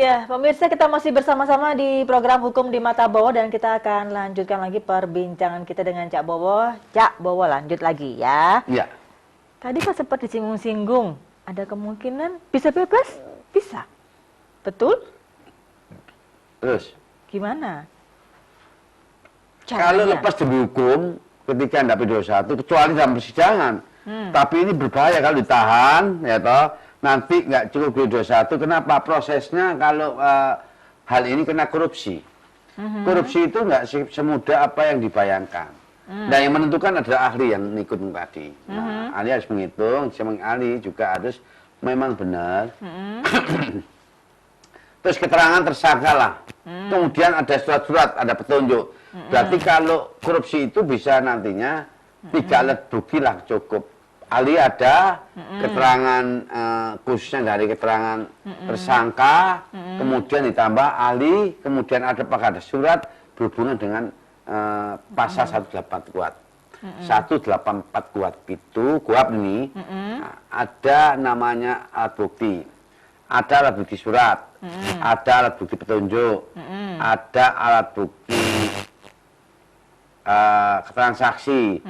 Ya, pemirsa, kita masih bersama-sama di program Hukum di Mata Bowo dan kita akan lanjutkan lagi perbincangan kita dengan Cak Bowo. Cak Bowo, lanjut lagi ya. Iya. Tadi kan sempat disinggung-singgung, ada kemungkinan bisa bebas? Bisa. Betul? Terus? Gimana? Kalau lepas demi hukum, ketika tidak P21, kecuali dalam persidangan. Tapi ini berbahaya kalau ditahan, ya toh. Nanti nggak cukup P21. Kenapa? Prosesnya kalau hal ini kena korupsi. Korupsi itu nggak semudah apa yang dibayangkan. Nah, yang menentukan adalah ahli yang ikut tadi. Nah, ahli harus menghitung, ahli juga harus memang benar. Terus keterangan tersangka lah. Kemudian ada surat-surat, ada petunjuk. Berarti kalau korupsi itu bisa nantinya 3 alat bukti lah cukup. Ahli ada, keterangan khususnya dari keterangan tersangka, kemudian ditambah ahli, kemudian ada surat berhubungan dengan pasal 184 kuat. 184 kuat itu, kuap ini, ada namanya alat bukti. Ada alat bukti surat, ada alat bukti petunjuk, ada alat bukti keterangan saksi,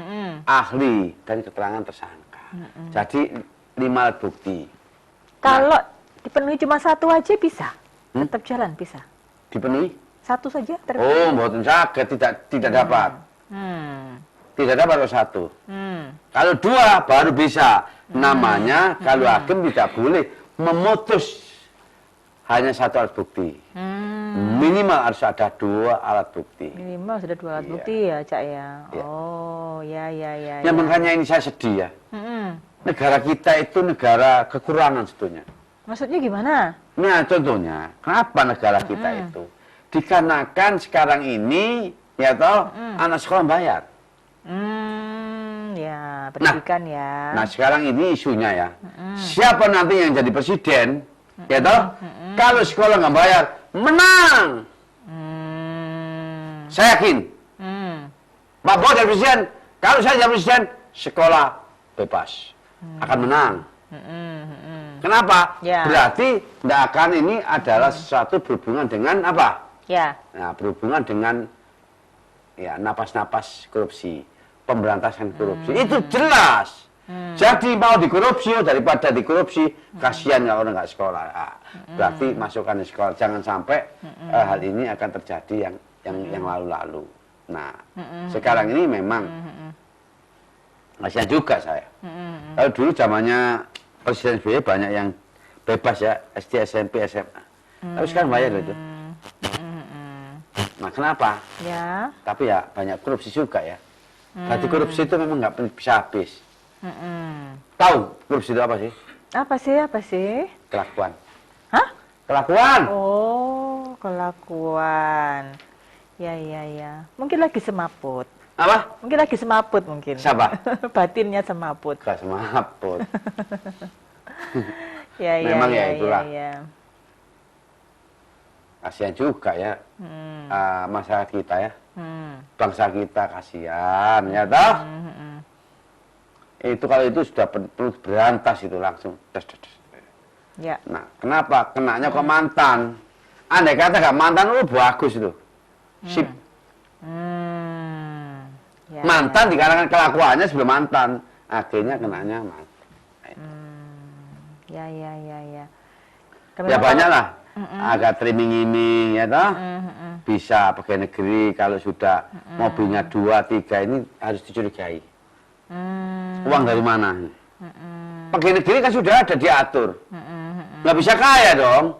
ahli, dan keterangan tersangka. Jadi 5 alat bukti. Kalau dipenuhi cuma 1 aja bisa? Tetap jalan bisa? Dipenuhi? 1 saja? Oh, mboten saged, tidak dapat. Tidak dapat kalau 1. Kalau 2 baru bisa. Namanya kalau hakim tidak boleh memutus hanya 1 alat bukti. Minimal harus ada 2 alat bukti. Minimal sudah 2 alat bukti ya, Cak ya. Oh, ya. Ya, makanya ini saya sedih ya. Negara kita itu negara kekurangan sebetulnya. Maksudnya gimana? Nah, contohnya, kenapa negara kita itu? Dikarenakan sekarang ini, ya toh, anak sekolah bayar. Ya, pendidikan ya. Nah, sekarang ini isunya ya. Siapa nanti yang jadi presiden, ya toh? Kalau sekolah nggak bayar, menang. Saya yakin. Pak Bowo jadi presiden, kalau saya jadi presiden, sekolah bebas. Akan menang. Kenapa? Ya. Berarti tidak akan ini adalah sesuatu berhubungan dengan apa? Ya. Nah, berhubungan dengan ya napas-napas korupsi, pemberantasan korupsi. Itu jelas. Jadi mau dikorupsi daripada dikorupsi, kasihan kalau orang nggak sekolah. Nah, berarti masukkan di sekolah. Jangan sampai hal ini akan terjadi yang lalu-lalu. Nah, sekarang ini memang kasihan juga saya. Kalau dulu zamannya Presiden SBY banyak yang bebas ya, SD, SMP, SMA. Tapi sekarang bayar itu. Nah, kenapa? Ya. Tapi ya banyak korupsi juga ya. Berarti korupsi itu memang nggak bisa habis. Tahu korupsi itu apa sih? Apa sih? Kelakuan. Hah? Kelakuan. Oh, kelakuan. Ya. Mungkin lagi semaput. Apa? Mungkin lagi semaput mungkin. Siapa? Batinnya semaput. Gak semaput. Ya. Memang ya itulah. Ya. Kasihan juga ya masyarakat kita ya. Bangsa kita kasihan ya toh. Itu kalau itu sudah perlu berantas itu langsung. Ya. Nah, kenapa? Kenanya ke mantan. Andai kata gak mantan lu bagus itu. Sip. Ya, mantan dikarenakan kelakuannya sebelum mantan. Akhirnya kenanya mantan. Ya. Ya banyak lah. Agak triming-iming ya toh. Bisa pegawai negeri kalau sudah mobilnya 2, 3 ini harus dicurigai. Uang dari mana? Pegawai negeri kan sudah ada diatur. Nggak bisa kaya dong.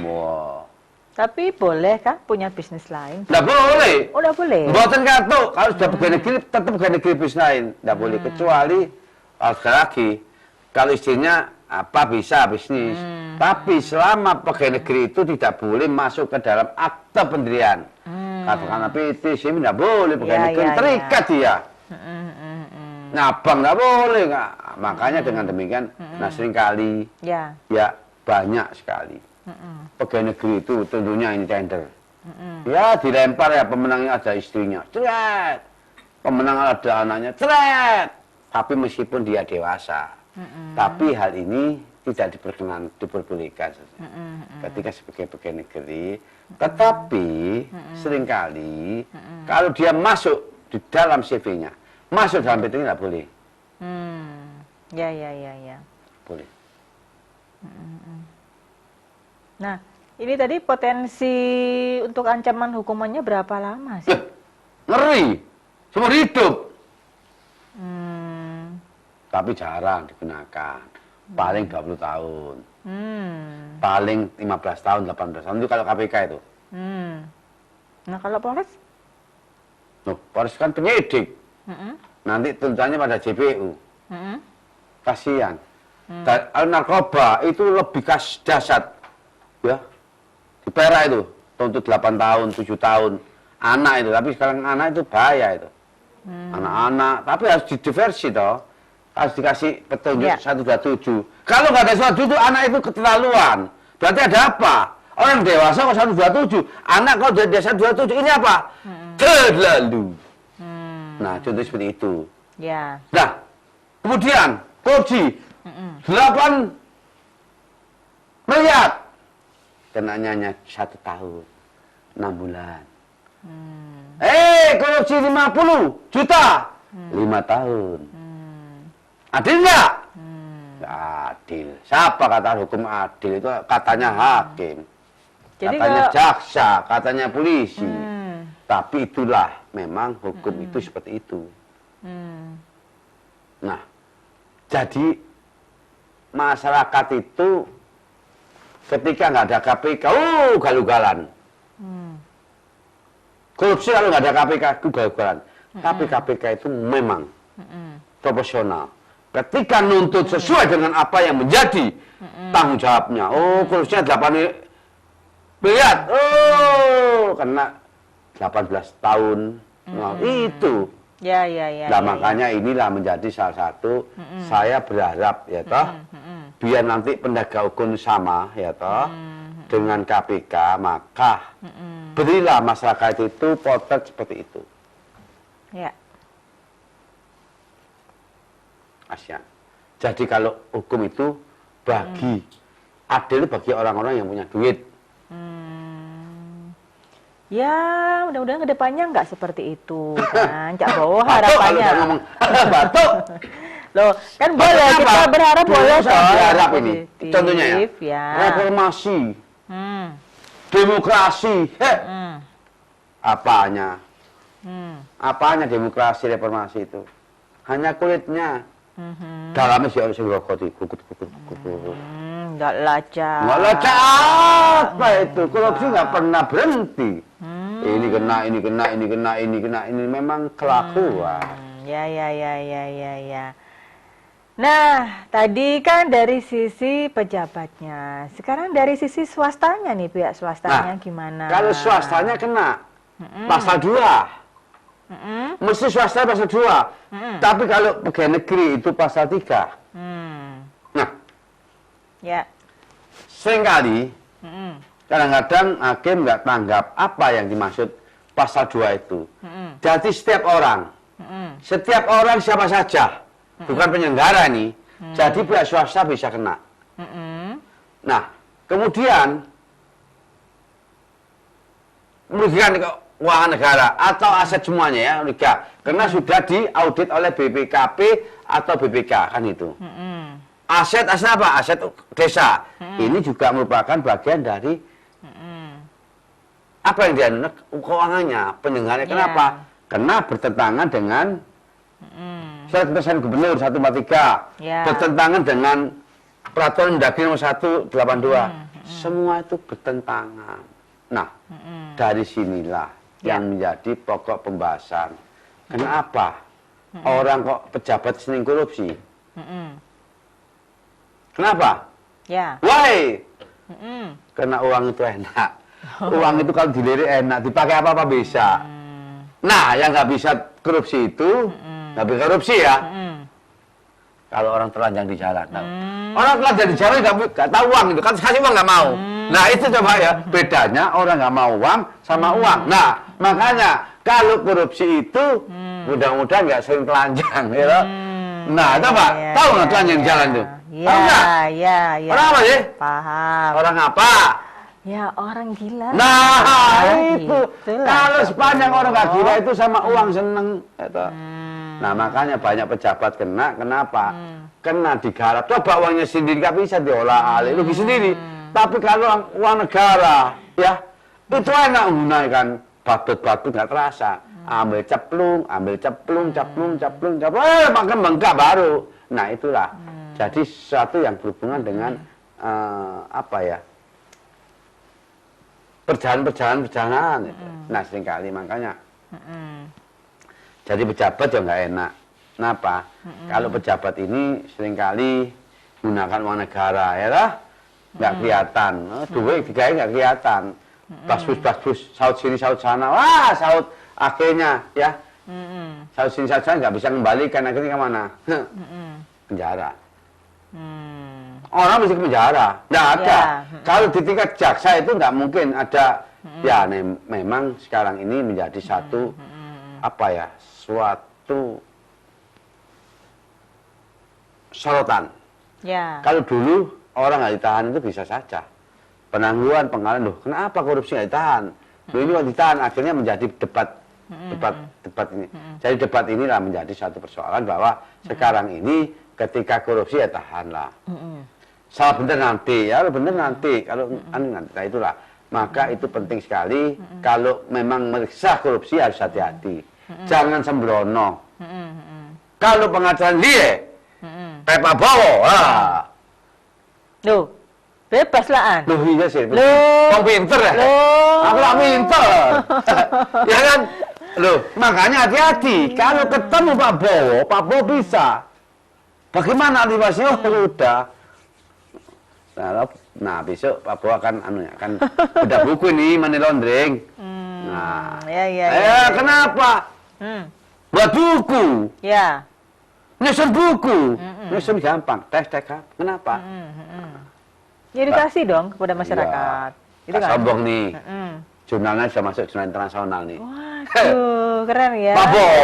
Wow. Tapi boleh kah punya bisnis lain? Nggak boleh. Oh, nggak boleh. Mboten kartu. Kalau sudah pegawai negeri tetap pegawai negeri bisnis lain. Nggak boleh kecuali sekali lagi kalau istrinya apa bisa bisnis. Tapi selama pegawai negeri itu tidak boleh masuk ke dalam akte pendirian. Katakanlah PT, SIM nggak boleh pegawai negeri terikat dia. Nyabang nggak boleh nggak. Makanya dengan demikian, nah seringkali ya banyak sekali pegawai negeri itu tentunya ini tender. Ya dilempar ya pemenangnya ada istrinya, ceret. Pemenang ada anaknya, ceret. Tapi meskipun dia dewasa, tapi hal ini tidak diperbolehkan ketika sebagai pegawai negeri. Tetapi seringkali kalau dia masuk di dalam CV-nya, masuk dalam PT nggak boleh. Ya. Boleh. Nah, ini tadi potensi untuk ancaman hukumannya berapa lama sih? Ngeri, seumur hidup. Tapi jarang digunakan. Paling 20 tahun. Paling 15 tahun, 18 tahun. Itu kalau KPK itu. Nah, kalau Polres? Loh, Polres kan penyidik. Nanti tuntutannya pada JPU. Kasihan. Narkoba itu lebih dahsyat. Ya. Di Perak itu. Tuntut 8 tahun, 7 tahun. Anak itu. Tapi sekarang anak itu bahaya itu. Anak-anak. Tapi harus didiversi toh. Harus dikasih petunjuk 127. Kalau nggak ada 127, anak itu keterlaluan. Berarti ada apa? Orang dewasa kok 127. Anak kalau dari 127, ini apa? Terlalu. Nah, contoh seperti itu. Ya. Nah, kemudian korupsi 8 miliar. Kenanya hanya 1 tahun, 6 bulan. Korupsi 50 juta, 5 tahun. Adil nggak? Nggak adil. Siapa kata hukum adil? Itu katanya hakim, Jadi katanya jaksa, katanya polisi. Tapi itulah memang hukum itu seperti itu. Nah, jadi masyarakat itu ketika nggak ada KPK, galugalan. Korupsi kalau nggak ada KPK, itu galugalan. Tapi KPK itu memang proporsional. Ketika nuntut sesuai dengan apa yang menjadi tanggung jawabnya. Korupsinya 8 miliar. Kena 18 tahun. Nah, itu. Ya. Nah, makanya inilah menjadi salah satu saya berharap ya toh. Biar nanti penegak hukum sama ya toh dengan KPK, maka berilah masyarakat itu potret seperti itu. Ya. ASEAN. Jadi kalau hukum itu bagi adil bagi orang-orang yang punya duit. Ya, mudah-mudahan kedepannya nggak seperti itu kan, Cak Bowo harapannya. Kalau ngomong batuk. Loh, kan boleh kita berharap boleh saya berharap ini. Contohnya ya. Reformasi. Demokrasi. Apanya? Apanya demokrasi reformasi itu? Hanya kulitnya. Dalamnya sih harus rokok Nggak lacak. Nggak lacak apa itu? Korupsi nggak pernah berhenti. Ini kena, ini kena, ini kena, ini kena, ini memang kelakuan. Ya. Nah, tadi kan dari sisi pejabatnya. Sekarang dari sisi swastanya nih, pihak swastanya gimana? Kalau swastanya kena pasal 2. Mesti swasta pasal 2. Tapi kalau pegawai negeri itu pasal 3. Nah, ya. seringkali kadang-kadang hakim nggak tanggap apa yang dimaksud pasal 2 itu. Jadi setiap orang siapa saja, bukan penyelenggara nih. Jadi pihak swasta bisa kena. Nah, kemudian merugikan keuangan negara atau aset semuanya ya, merugikan. Karena sudah diaudit oleh BPKP atau BPK kan itu. Aset apa? Aset desa. Ini juga merupakan bagian dari apa yang dia keuangannya, penyelenggaranya. Kenapa? Karena bertentangan dengan surat keputusan gubernur 143, bertentangan dengan peraturan Mendagri nomor 182. Semua itu bertentangan. Nah, dari sinilah yang menjadi pokok pembahasan. Kenapa orang kok pejabat sering korupsi? Kenapa? Why? Karena uang itu enak. Uang itu kalau dilirik enak, dipakai apa-apa bisa. Nah, yang nggak bisa korupsi itu, nggak bisa korupsi ya. Kalau orang telanjang di jalan, orang telanjang di jalan nggak tahu uang itu, kan kasih uang nggak mau. Nah itu coba ya, bedanya orang nggak mau uang sama uang. Nah, makanya kalau korupsi itu mudah-mudahan nggak sering telanjang, ya. Nah, coba tahu nggak telanjang di jalan tuh? Ya, enggak? ya, ya. Orang apa sih? Paham. Orang apa? Ya, orang gila. Nah, itu. Gitulah. Kalau sepanjang orang nggak gila itu sama uang seneng. Gitu. Nah, makanya banyak pejabat kena. Kenapa? Kena digarap. Coba uangnya sendiri nggak bisa diolah alih. Rugi sendiri. Tapi kalau uang negara, ya, itu enak menggunakan batut-batut nggak terasa. Ambil ceplung, ceplung, makan bengkak baru. Nah, itulah. Jadi sesuatu yang berhubungan dengan apa ya? Perjalanan. Gitu. Nah, seringkali makanya. Jadi pejabat juga nggak enak. Kenapa? Kalau pejabat ini seringkali menggunakan uang negara, ya lah, nggak kelihatan. Duit digawe nggak kelihatan. Bas-bus, saut sini, saut sana. Wah, saut akhirnya, ya. Saut sini, saut sana nggak bisa kembalikan. Akhirnya kemana? Penjara. Orang mesti ke penjara. Nggak ada. Kalau di tingkat jaksa itu nggak mungkin ada. Ya, memang sekarang ini menjadi satu, apa ya, suatu sorotan. Ya. Kalau dulu orang nggak ditahan itu bisa saja. Penangguhan, pengalihan, loh, kenapa korupsi nggak ditahan? Loh, ini nggak ditahan, akhirnya menjadi debat ini. Jadi debat inilah menjadi satu persoalan bahwa sekarang ini ketika korupsi ya tahanlah. Salah benar nanti, ya benar nanti. Kalau nanti, nah itulah. Maka itu penting sekali. Kalau memang meriksa korupsi harus hati-hati. Jangan sembrono. Kalau pengajaran dia, Pak Bowo, Loh, bebas lah, An. loh iya sih. Loh. Kau pinter ya? Loh. Aku lah pinter. Ya kan? Loh, makanya hati-hati. Kalau ketemu Pak Bowo bisa. Bagaimana animasi? Oh, udah. Nah, besok Pak Bowo akan udah buku ini money laundering. Nah, ya. kenapa? Buat buku. Ya. Nyusun buku. Nyusun gampang. Tes. Kenapa? Ya dikasih dong kepada masyarakat. Itu kan sombong nih. Jurnalnya sudah masuk jurnal internasional nih. Waduh, keren ya. Pak Bowo.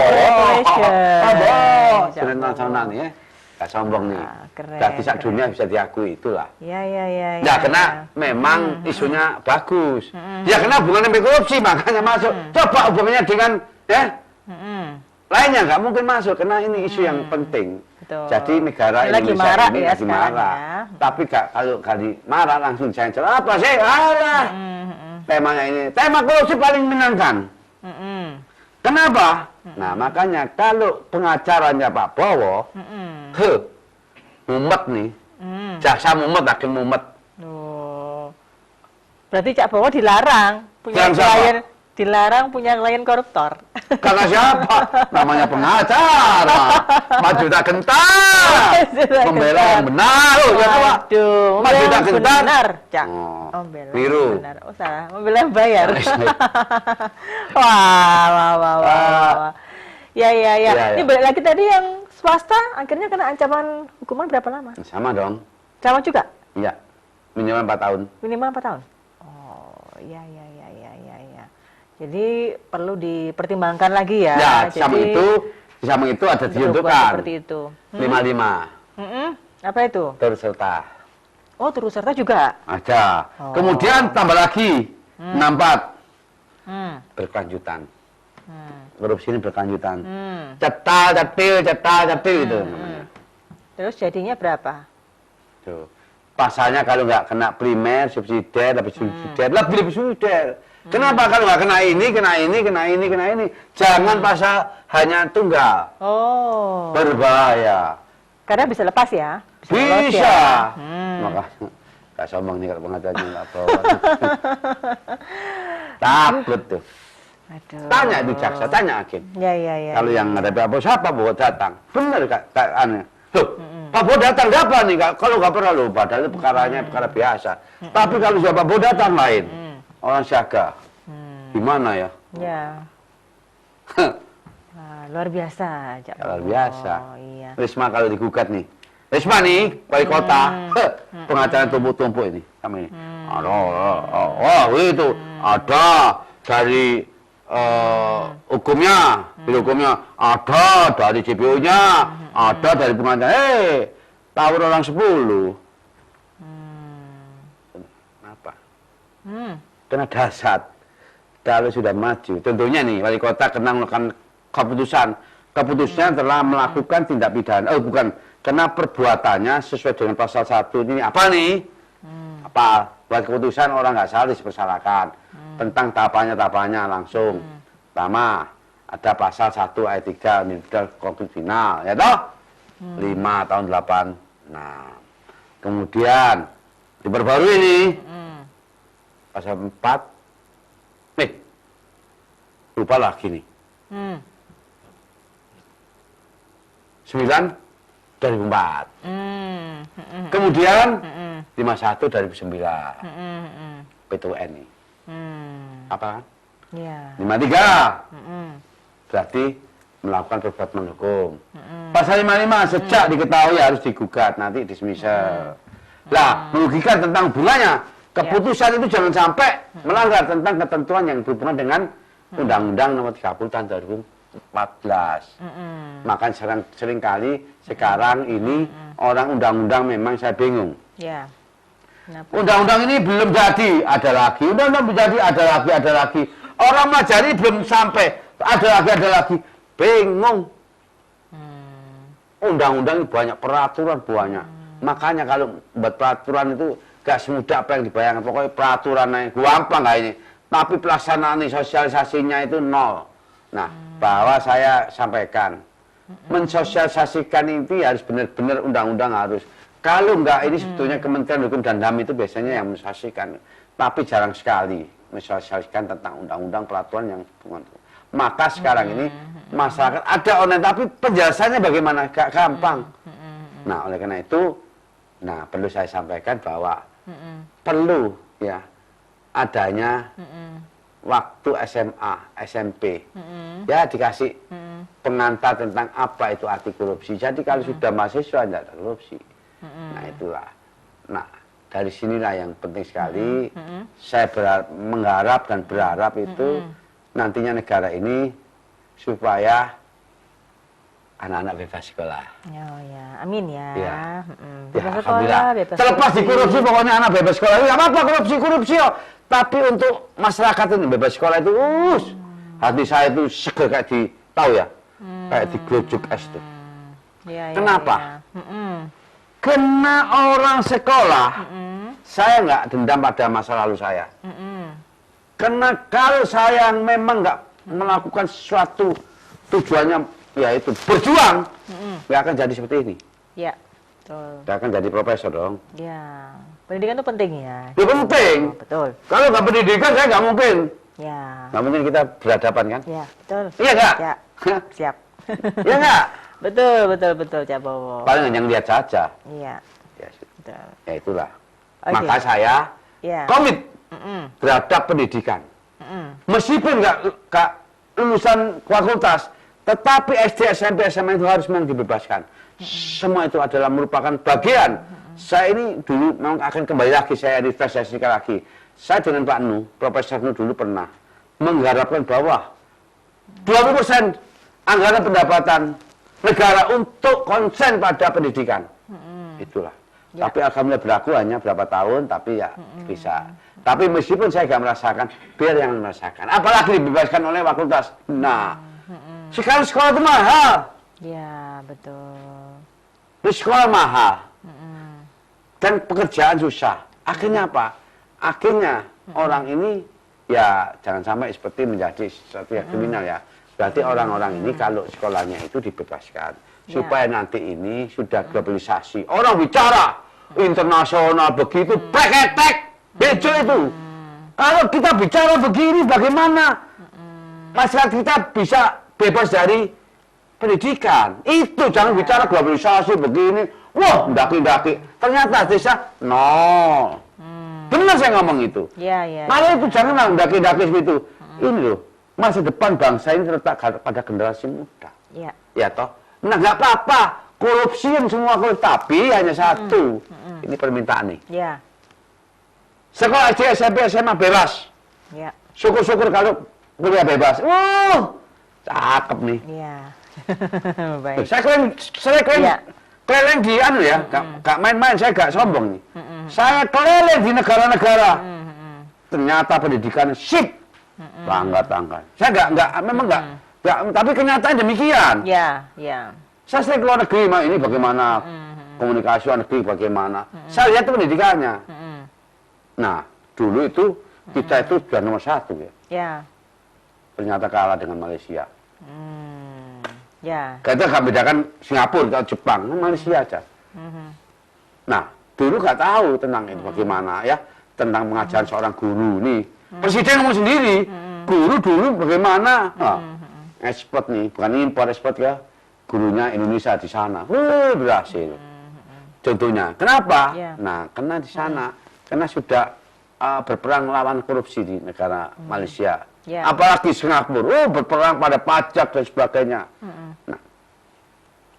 Congratulations. Jurnal internasional nih ya. Gak sombong nih. Keren. Berarti sak dunia bisa diakui, itulah. Ya. Ya, karena memang isunya bagus. Ya, karena hubungannya dengan korupsi, makanya masuk. Coba hubungannya dengan, ya, lainnya nggak mungkin masuk, karena ini isu yang penting. Betul. Jadi negara lagi Indonesia marah ini ya lagi marah. ya. Tapi kalau kali marah langsung saya jawab, apa sih? Alah. Temanya ini, tema korupsi paling menyenangkan. Kenapa? Nah, makanya kalau pengacaranya Pak Bowo, mumet nih. Jaksa mumet, hakim mumet. Loh. Berarti Cak Bowo dilarang punya Dilarang siapa? klien, dilarang punya klien koruptor. Karena siapa? Namanya pengacara. Maju tak gentar. Membela yang benar. Oh, ya Pak. Waduh, Maju tak gentar. benar, Cak. Oh, Membela biru. yang benar. Oh, salah. Membela yang bayar. Wah. Ya. Ini balik lagi tadi yang swasta akhirnya kena ancaman hukuman berapa lama? Sama dong. Sama juga? Iya. Minimal 4 tahun. Minimal 4 tahun? Oh, iya. Jadi perlu dipertimbangkan lagi ya. Ya, Jadi, di samping itu ada berbuat diuntukkan. seperti itu. 55. Apa itu? Turut serta. Oh, turut serta juga? Ada. Oh. Kemudian tambah lagi. 64. Berkelanjutan. Korupsi ini berkelanjutan. Cetil itu namanya. Terus jadinya berapa? Tuh. Pasalnya kalau nggak kena primer, subsidiar, lebih subsidiar. Kenapa kalau nggak kena ini? Jangan pasal hanya tunggal. Oh. Berbahaya. Karena bisa lepas ya? Lolos Bisa. ya? Makanya nggak sombong nih kalau pengacaranya nggak bawa. Takut tuh. Aduh. Tanya itu jaksa, tanya hakim. Ya. Kalau yang ngadepin apa siapa Bowo datang? Benar Kak aneh. Loh, Pak Bowo datang apa nih? Kalau nggak pernah loh, padahal perkaranya perkara biasa. Tapi kalau siapa Bowo datang lain, orang siaga. Gimana ya? Ya. Luar biasa, Cak. Luar biasa. Oh, iya. Risma kalau digugat nih. Risma nih, wali kota. Pengacara tumpuk-tumpuk ini. Kami ini. Itu. Ada dari hukumnya, ada dari CPO-nya, ada dari pengacara. tawur orang 10. Kenapa? Karena dasar. Kalau sudah maju, tentunya nih wali kota kena melakukan keputusannya telah melakukan tindak pidana. Oh bukan, karena perbuatannya sesuai dengan pasal 1 ini apa nih? Apa? Buat keputusan orang nggak salah dipersalahkan. Tentang tahapannya langsung. Pertama, ada pasal 1 ayat 3 Undang-Undang Konflik Final, ya toh? 5 tahun 8. Nah, kemudian diperbarui ini pasal 4. Lupa lagi nih. 9 2004. Kemudian 51 2009. PTUN nih. Apa kan? Ya. 53. Berarti melakukan perbuatan hukum. Pasal 55 sejak diketahui harus digugat, nanti dismisal. Lah, merugikan tentang hubungannya. Keputusan itu jangan sampai melanggar tentang ketentuan yang berhubungan dengan Undang-Undang Nomor 30 Tahun 2014. Maka seringkali sekarang ini orang undang-undang memang saya bingung. Ya. Undang-undang ini belum jadi, ada lagi. Undang-undang belum jadi, ada lagi. Orang Majari belum sampai, ada lagi. Bingung. Undang-undang ini banyak, peraturan banyak. Makanya kalau buat peraturan itu gak semudah apa yang dibayangkan. Pokoknya peraturannya gampang gak ini. Tapi pelaksanaan sosialisasinya itu nol. Nah, bahwa saya sampaikan, mensosialisasikan itu harus benar-benar undang-undang harus. Kalau enggak, ini sebetulnya Kementerian Hukum dan HAM itu biasanya yang mensosialisasikan. Tapi jarang sekali mensosialisasikan tentang undang-undang peraturan yang maka sekarang ini masyarakat ada online, tapi penjelasannya bagaimana? Gak gampang. Nah, oleh karena itu, perlu saya sampaikan bahwa perlu ya adanya waktu SMA, SMP, ya dikasih pengantar tentang apa itu arti korupsi. Jadi kalau sudah mahasiswa tidak ada korupsi. Nah itulah. Nah dari sinilah yang penting sekali. Saya mengharap dan berharap itu nantinya negara ini supaya anak-anak bebas sekolah. Oh ya, amin ya. Ya. Bebas Ya, sekolah, bebas terlepas di korupsi. korupsi, pokoknya anak bebas sekolah. Nggak apa-apa korupsi yo. Tapi untuk masyarakat ini bebas sekolah itu, hati saya itu seger kayak tahu ya, kayak digerojok es tuh. Ya, Kenapa? Ya. Kena orang sekolah, saya nggak dendam pada masa lalu saya. Karena kalau saya memang nggak melakukan sesuatu tujuannya yaitu berjuang, nggak akan jadi seperti ini. Ya, betul. Nggak akan jadi profesor dong. Ya, pendidikan itu penting ya. Ya penting. Oh, betul. Kalau nggak pendidikan saya nggak mungkin. Ya. Nggak mungkin kita berhadapan kan? Ya, betul. Iya nggak? Ya, siap. Iya nggak? Betul, Cak Bowo. Paling hanya lihat saja. Iya, Ya, betul. ya itulah. Oke. Maka saya Ya. komit terhadap pendidikan. Meskipun nggak lulusan fakultas, tetapi SD, SMP, SMA itu harus memang dibebaskan. Semua itu adalah merupakan bagian. Saya ini dulu memang akan kembali lagi, saya investasikan lagi. Saya dengan Pak Nu, Profesor Nu dulu pernah mengharapkan bahwa 20% anggaran pendapatan negara untuk konsen pada pendidikan. Itulah. Ya. Tapi alhamdulillah berlaku hanya berapa tahun, tapi ya bisa. Tapi meskipun saya nggak merasakan, biar yang merasakan. Apalagi dibebaskan oleh fakultas. Nah, sekarang sekolah itu mahal. Ya, betul. Di sekolah mahal. Dan pekerjaan susah. Akhirnya apa? Akhirnya orang ini ya jangan sampai seperti menjadi sesuatu yang kriminal ya. Berarti orang-orang ini kalau sekolahnya itu dibebaskan. Supaya nanti ini sudah globalisasi. Orang bicara internasional begitu, preketek, bejo itu. Kalau kita bicara begini bagaimana? Masyarakat kita bisa bebas dari pendidikan. Itu jangan bicara globalisasi begini. Wah, ndaki-ndaki. Ternyata desa nol. Benar saya ngomong itu. Ya. Kalau itu janganlah ndaki-ndaki seperti itu. Ini loh, masa depan bangsa ini terletak pada generasi muda. Ya. Ya toh. Nah nggak apa-apa. Korupsi yang semua korupsi. Tapi hanya satu. Ini permintaan nih. Ya. Sekolah SD, SMP, SMA bebas. Ya. Syukur-syukur kalau kuliah bebas. Cakep nih. Ya. Baik. Saya keren, Ya. keliling di anu ya, gak main-main, saya gak sombong nih. Saya keliling di negara-negara. Ternyata pendidikan sip. Bangga. Saya memang nggak, tapi kenyataan demikian. Ya. Saya sering keluar negeri, ini bagaimana komunikasi luar negeri, bagaimana. Saya lihat itu pendidikannya. Nah, dulu itu kita itu sudah nomor 1 ya. Ya. Ternyata kalah dengan Malaysia. Ya. Kita nggak bedakan Singapura atau Jepang, Malaysia aja. Nah, dulu nggak tahu tentang itu bagaimana ya, tentang pengajaran seorang guru nih. Presiden ngomong sendiri, guru dulu bagaimana? Ekspor nih, bukan impor, ekspor ya. Gurunya Indonesia di sana, berhasil. Contohnya, kenapa? Nah, karena di sana, karena sudah berperang lawan korupsi di negara Malaysia. Apalagi Singapura, berperang pada pajak dan sebagainya.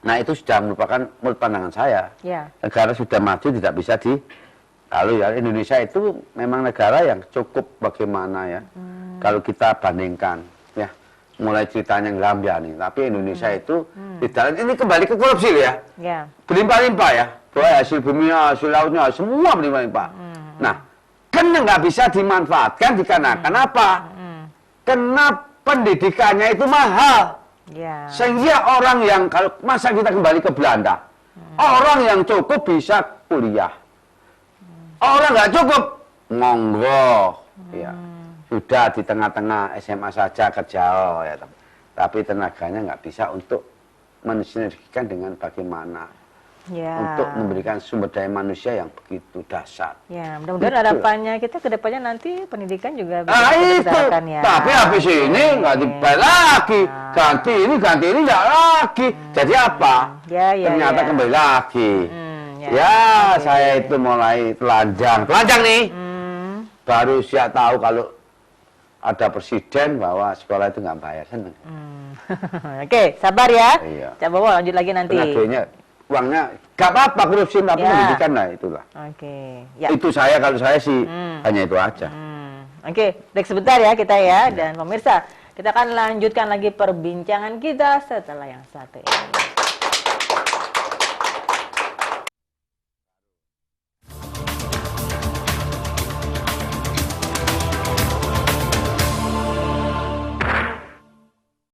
Nah, itu sudah merupakan menurut pandangan saya. Negara sudah maju tidak bisa kalau ya Indonesia itu memang negara yang cukup bagaimana ya. Kalau kita bandingkan ya, mulai ceritanya Gambia nih, tapi Indonesia itu di dalam ini kembali ke korupsi ya. Berlimpah-limpah ya. Bahwa hasil buminya, hasil lautnya, semua berlimpah-limpah. Nah, karena nggak bisa dimanfaatkan dikarenakan apa? Karena pendidikannya itu mahal. Sehingga orang yang, kalau masa kita kembali ke Belanda, orang yang cukup bisa kuliah. Orang nggak cukup, monggo. Ya. Sudah di tengah-tengah SMA saja kerja, ya. Tapi tenaganya nggak bisa untuk mensinergikan dengan bagaimana untuk memberikan sumber daya manusia yang begitu dasar. Ya, mudah-mudahan harapannya kita ke depannya nanti pendidikan juga bisa itu. Ya. Tapi habis ini nggak dibayar lagi, ganti ini nggak lagi. Jadi apa? Ternyata kembali lagi. Saya itu mulai telanjang nih. Baru siap tahu kalau ada presiden bahwa sekolah itu nggak bayar, seneng. Oke, sabar ya. Iya. Coba bawa lanjut lagi nanti. Uangnya gak apa-apa korupsi, tapi pendidikan lah itulah. Itu kalau saya sih hanya itu aja. Oke, break sebentar ya kita ya. Dan pemirsa, kita akan lanjutkan lagi perbincangan kita setelah yang satu ini.